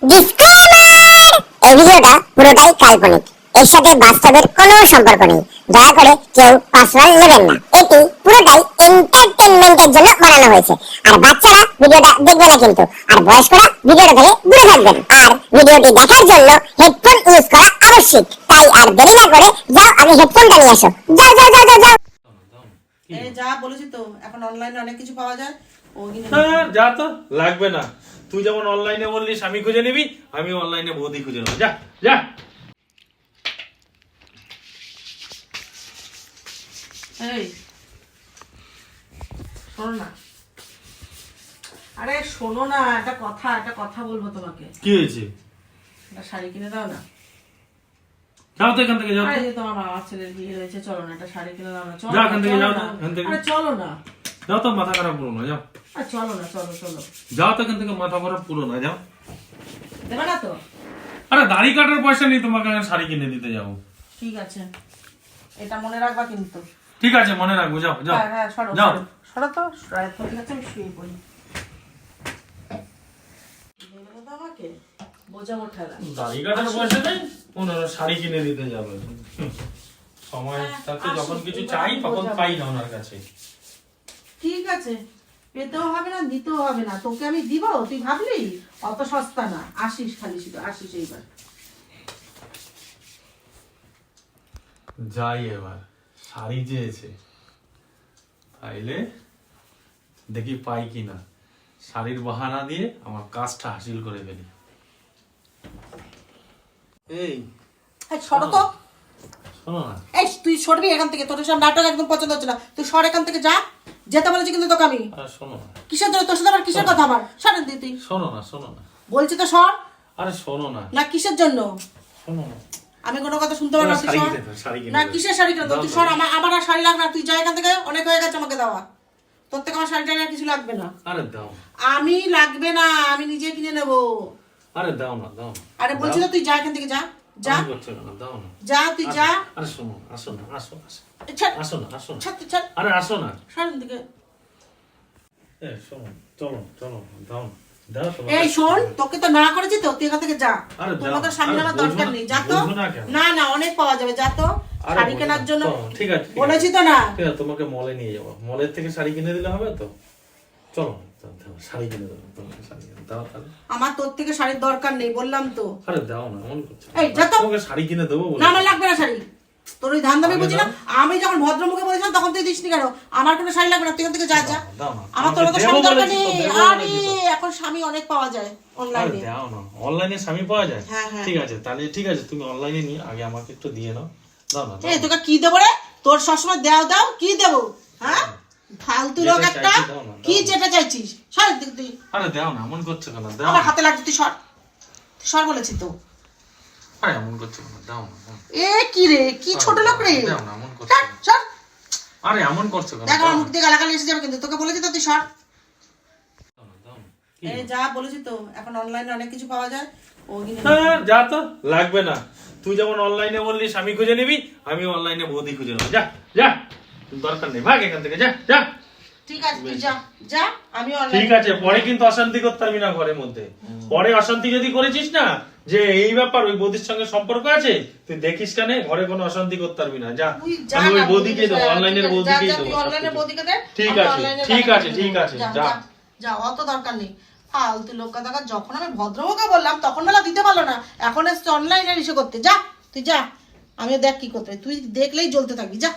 Disclaimer! এই ভিডিওটা পুরোটাই কাল্পনিক। এর সাথে বাস্তবের কোনো সম্পর্ক নেই। দয়া করে কেউ পার্সোনাল নেবেন না। এটি পুরোটাই এন্টারটেইনমেন্টের জন্য বানানো হয়েছে। আর বাচ্চারা ভিডিওটা দেখবে না কিন্তু। আর বয়স্করা ভিডিওটা থেকে দূরে থাকবেন। আর ভিডিওটি দেখার জন্য হেডফোন ইউজ করা আবশ্যক। তাই আর দেরি না করে যাও আগে হেডফোনটা নিয়ে আসো। যাও যাও যাও যাও যাও। এই যা বলেছি তো, এখন অনলাইনে অনেক কিছু পাওয়া যায়। যা তো লাগবে না। তুই যেমন অনলাইনে বললি স্বামী খুঁজে নিবি, আমি অনলাইনে বৌদি খুঁজে নেবো। যা যা। এই শোনো না, আরে শোনো না, একটা কথা বলবো তোমাকে। কি হয়েছে? একটা শাড়ি কিনে দাও না। যাও তো এখান থেকে, যাও। আরে তোমার মামার ছেলের বিয়ে রয়েছে, চলো না একটা শাড়ি কিনে দাও না। চলো যাও এখান থেকে, যাও তো না। এখান থেকে। আরে চলো না। যাও তো, মাথা খারাপ করো না, যাও। আরে চলো না, চলো চলো। যাও তো এখান থেকে, মাথা খারাপ করো না, যাও। দেবে না তো? আরে দাড়ি কাটার পয়সা নেই তোমাকে আমি শাড়ি কিনে দিতে যাবো। ঠিক আছে, এটা মনে রাখবা কিন্তু। ঠিক আছে, মনে রাখবো। যাও যাও হ্যাঁ হ্যাঁ, সরো যাও। সরো তো। রাত হয়ে গেছে, আমি শুয়ে পড়ি। বলবো তো আমাকে বোঝা ওঠালা। দাড়ি কাটার পয়সা নেই, ওনারা শাড়ি কিনে দিতে যাবে। সময় থাকতে যখন কিছু চাই তখন পাই না ওনার কাছে। ঠিক আছে, পেতেও হবে না, দিতেও হবে না। তোকে আমি দিব, তুই ভাবলি অত সস্তা না। আসিস, খালি শুধু আসিস এইবার। যাই এবার, শাড়ি চেয়েছে, তাইলে দেখি পাই কিনা। শাড়ির বাহানা দিয়ে আমার কাজটা হাসিল করে ফেলি। এই সরো তো। শোনো না। এই তুই সরবি এখান থেকে, তোর সব নাটক একদম পছন্দ হচ্ছে না। তুই সর এখান থেকে, যা। যেতে বলেছি কিন্তু তোকে আমি। আরে শোনো না। কিসের জন্য তোর সাথে আবার কিসের কথা? আমার সরেন দি তুই। শোনো না, শোনো না। বলছি তো সর। আরে শোনো না। না কিসের জন্য? শোনো না। আমি কোনো কথা শুনতে পারবো না। তুই শাড়ি সর। কিনে দাও, শাড়ি কিনে না দাও। কিসের শাড়ি কিনে দাও? তুই দাও, সর। দাও। আমার আর শাড়ি লাগবে না। তুই যা এখান থেকে, অনেক হয়ে গেছে আমাকে দেওয়া। তোর থেকে আমার শাড়িটা আর কিছু লাগবে না। আরে দাও। আমি লাগবে না, আমি নিজে কিনে নেবো। আরে দাও না, দাও না। আরে বলছি তো, তুই যা এখান থেকে, যা যা আমি করছি না, দাও না। যা, তুই যা। আরে শোনো, আসো না, আসো আসো। ছাড় আসো না, আসো না। ছাড় তুই ছাড়। আরে আসো না। সরেন দিকে। এ শোনো, চলো চলো, দাও না। দাও তোমার। এই শোন, তোকে তো না করেছি তো, তুই এখান থেকে যা। আরে তোর যাও। মতো স্বামী আরে আমার বলবো দরকার না, নেই, যা তো। বলবো না কেন? না না, অনেক পাওয়া যাবে, যা তো। আরে শাড়ি বলবো কেনার না। জন্য চলো, ঠিক আছে, ঠিক বলেছি আছে। তো না। ঠিক আছে, তোমাকে মলে নিয়ে যাবো। মলের থেকে শাড়ি কিনে দিলে হবে তো? চলো, দাও, দাও, শাড়ি কিনে দেবো তোমাকে, শাড়ি কিনে দাও তাহলে। আমার তোর থেকে শাড়ির দরকার নেই, বললাম তো। আরে দাও না, এমন করছো। এই, যা তো। তোমাকে শাড়ি কিনে দেবো বলে। না, আমার লাগবে না শাড়ি। তোর ওই ধান দামি আরে বুঝি না। দাও। আমি যখন ভদ্রমুখে বলেছিলাম তখন তুই দিসনি কেন? আমার কোনো শাড়ি লাগবে না, তুই এখান থেকে যা যা। দাও না। আমার তোর মতো আমাকে স্বামী দেবো দরকার বলেছি নেই। তো, দেবো আরে বলেছি তো। এখন স্বামী অনেক পাওয়া যায় আরে অনলাইনে। দাও না, অনলাইনে স্বামী পাওয়া যায়। হ্যাঁ, হ্যাঁ। ঠিক আছে, তাহলে ঠিক আছে, তুমি অনলাইনে নিয়ে আগে আমাকে একটু দিয়ে নাও। দাও না, দাও এই না। তোকে কি দেবো রে? তোর সবসময় দাও দাও, কি দেবো? হ্যাঁ, ফালতু লোক যেটা একটা। চাইছি দাও না, দাও কি না। যেটা চাইছিস? সর দিক তুই। আরে দাও না, এমন করছো কেন? দাও আমার না। হাতে লাগছে, তুই সর। তুই সর বলেছি তো। আরে এমন করছো কেন? দাও না, দাও না। এ কি রে, কি ছোট লোক রে। দাও না, এমন করছো সর কেন? সর। আরে এমন করছো কেন? দেখ দাও আমার না, মুখ দিয়ে গালাগালি এসে যাবে কিন্তু। তোকে বলেছি তো, তুই সর। দাও না, দাও না। কি? এই যা বলেছি তো, এখন অনলাইনে অনেক কিছু পাওয়া যায়। যা তো লাগবে না। তুই যেমন অনলাইনে বললি স্বামী খুঁজে নিবি, আমি অনলাইনে বৌদি খুঁজে নেবো। যা যা, দরকার নেই, ভাগ এখান থেকে, যা যা। ঠিক আছে, তুই যা যা। আমি ঠিক অনলাইনে আছে, পরে কিন্তু অশান্তি করতে পারবি না ঘরের মধ্যে। পরে অশান্তি যদি করেছিস না, যে এই ব্যাপার ওই বৌদির সঙ্গে সম্পর্ক আছে, তুই দেখিস কেন ঘরে কোনো অশান্তি করতে পারবি না। যা, তুই যা আমি ওই না, বৌদিকে দেবো, যা, অনলাইনের ঠিক আছে, বৌদিকেই যা, যা, দেবো তুই সবকিছু। অনলাইনে বৌদিকে দে, ঠিক আমি আছে, অনলাইনে ঠিক গালাগালি আছে, দেবো। ঠিক আছে, যা, যা। যা, যা, অত দরকার নেই। ফালতু লোক কথা। যখন আমি ভদ্রমুখে বললাম তখন বেলা দিতে পারলো না, এখন এসছে অনলাইনে ইস্যু করতে। যা তুই যা, আমি দেখ কি করতে। তুই দেখলেই জ্বলতে থাকবি, যা।